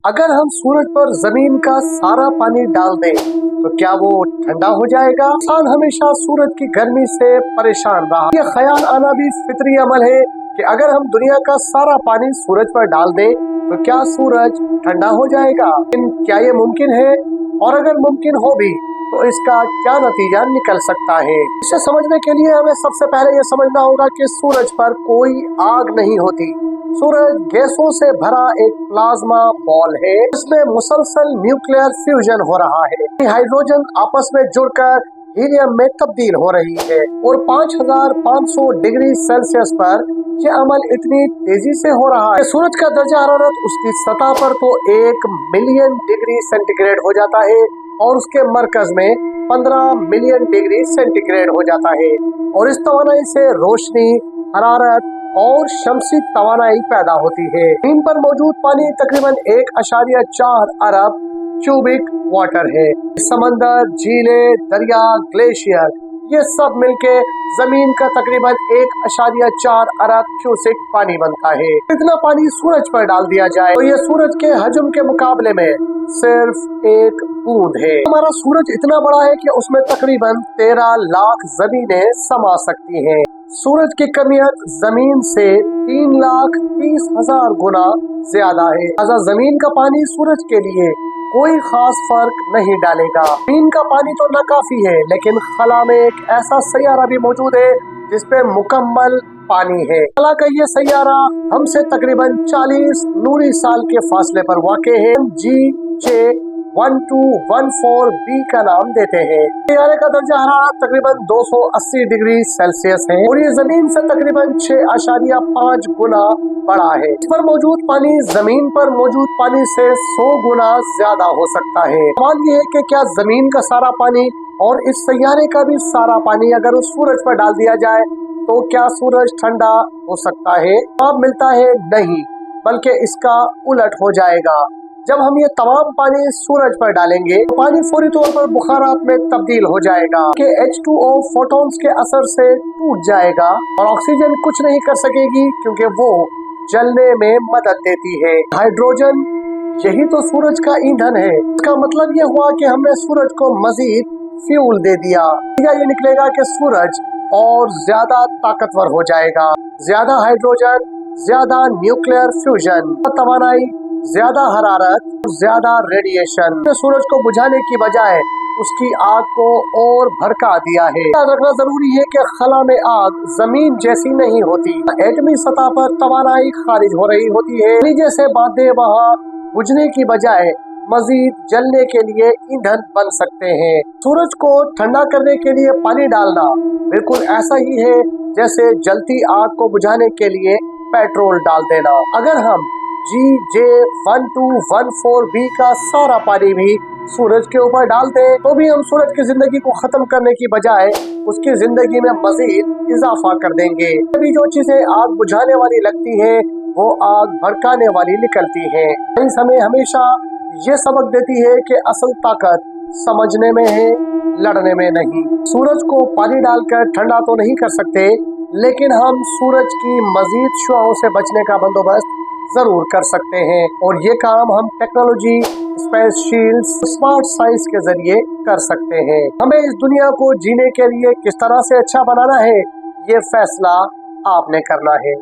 अगर हम सूरज पर जमीन का सारा पानी डाल दें तो क्या वो ठंडा हो जाएगा? इंसान हमेशा सूरज की गर्मी से परेशान रहा। ये ख्याल आना भी फितरी अमल है कि अगर हम दुनिया का सारा पानी सूरज पर डाल दें तो क्या सूरज ठंडा हो जाएगा? लेकिन क्या ये मुमकिन है? और अगर मुमकिन हो भी तो इसका क्या नतीजा निकल सकता है? इसे समझने के लिए हमें सबसे पहले ये समझना होगा कि सूरज पर कोई आग नहीं होती। सूरज गैसों से भरा एक प्लाज्मा बॉल है। इसमें मुसलसल न्यूक्लियर फ्यूजन हो रहा है। हाइड्रोजन आपस में जुड़कर हीलियम में तब्दील हो रही है और 5500 डिग्री सेल्सियस पर यह अमल इतनी तेजी से हो रहा है। सूरज का दर्जा हरारत उसकी सतह पर तो 1 मिलियन डिग्री सेंटीग्रेड हो जाता है और उसके मरकज में 15 मिलियन डिग्री सेंटीग्रेड हो जाता है और इस तवानाई से रोशनी, हरारत और शमसी तवानाई पैदा होती है। जमीन पर मौजूद पानी तकरीबन 1.4 अरब क्यूबिक वाटर है। समंदर, झीलें, दरिया, ग्लेशियर ये सब मिलके जमीन का तकरीबन 1.4 अरब क्यूसिक पानी बनता है। इतना पानी सूरज पर डाल दिया जाए तो ये सूरज के हजम के मुकाबले में सिर्फ एक बूंद है। हमारा सूरज इतना बड़ा है कि उसमें तकरीबन 13 लाख जमीनें समा सकती हैं। सूरज की कमियत जमीन से 3,30,000 गुना ज्यादा है। जमीन का पानी सूरज के लिए कोई खास फर्क नहीं डालेगा। जमीन का पानी तो नाकाफी है, लेकिन खला में एक ऐसा सैयारा भी मौजूद है जिसपे मुकम्मल पानी है। खला का ये सैयारा हमसे तकरीबन 40 नूरी साल के फासले पर वाक़े है। G1214b का नाम देते हैं। सैयारे का दर्जा हरारत तकरीबन 280 डिग्री सेल्सियस है और ये जमीन से तकरीबन 6.5 गुना बड़ा है। इस पर मौजूद पानी जमीन पर मौजूद पानी से 100 गुना ज्यादा हो सकता है। सवाल ये है कि क्या जमीन का सारा पानी और इस सैयारे का भी सारा पानी अगर उस सूरज पर डाल दिया जाए तो क्या सूरज ठंडा हो सकता है? जवाब मिलता है नहीं, बल्कि इसका उलट हो जाएगा। जब हम ये तमाम पानी सूरज पर डालेंगे तो पानी फौरी तौर पर बुखारात में तब्दील हो जाएगा कि H2O फोटॉन्स के असर से टूट जाएगा और ऑक्सीजन कुछ नहीं कर सकेगी क्योंकि वो जलने में मदद देती है। हाइड्रोजन यही तो सूरज का ईंधन है। इसका मतलब ये हुआ कि हमने सूरज को मजीद फ्यूल दे दिया। ये निकलेगा कि सूरज और ज्यादा ताकतवर हो जाएगा। ज्यादा हाइड्रोजन, ज्यादा न्यूक्लियर फ्यूजन, तवानाई, ज्यादा हरारत, ज्यादा रेडिएशन ने सूरज को बुझाने की बजाय उसकी आग को और भड़का दिया है। याद रखना जरूरी है कि खला में आग जमीन जैसी नहीं होती। एटमी सतह पर तवानाई खारिज हो रही होती है। जैसे बातें वहाँ बुझने की बजाय मजीद जलने के लिए ईंधन बन सकते हैं। सूरज को ठंडा करने के लिए पानी डालना बिल्कुल ऐसा ही है जैसे जलती आग को बुझाने के लिए पेट्रोल डाल देना। अगर हम G1214b का सारा पानी भी सूरज के ऊपर डाल दे तो भी हम सूरज की जिंदगी को खत्म करने की बजाय उसकी जिंदगी में मजीद इजाफा कर देंगे। अभी जो चीजें आग बुझाने वाली लगती है वो आग भड़काने वाली निकलती है। साइंस हमें हमेशा ये सबक देती है कि असल ताकत समझने में है, लड़ने में नहीं। सूरज को पानी डालकर ठंडा तो नहीं कर सकते, लेकिन हम सूरज की मजीद शुआओं से बचने का बंदोबस्त जरूर कर सकते हैं और ये काम हम technology, space shields, smart science के जरिए कर सकते हैं। हमें इस दुनिया को जीने के लिए किस तरह से अच्छा बनाना है, ये फैसला आपने करना है।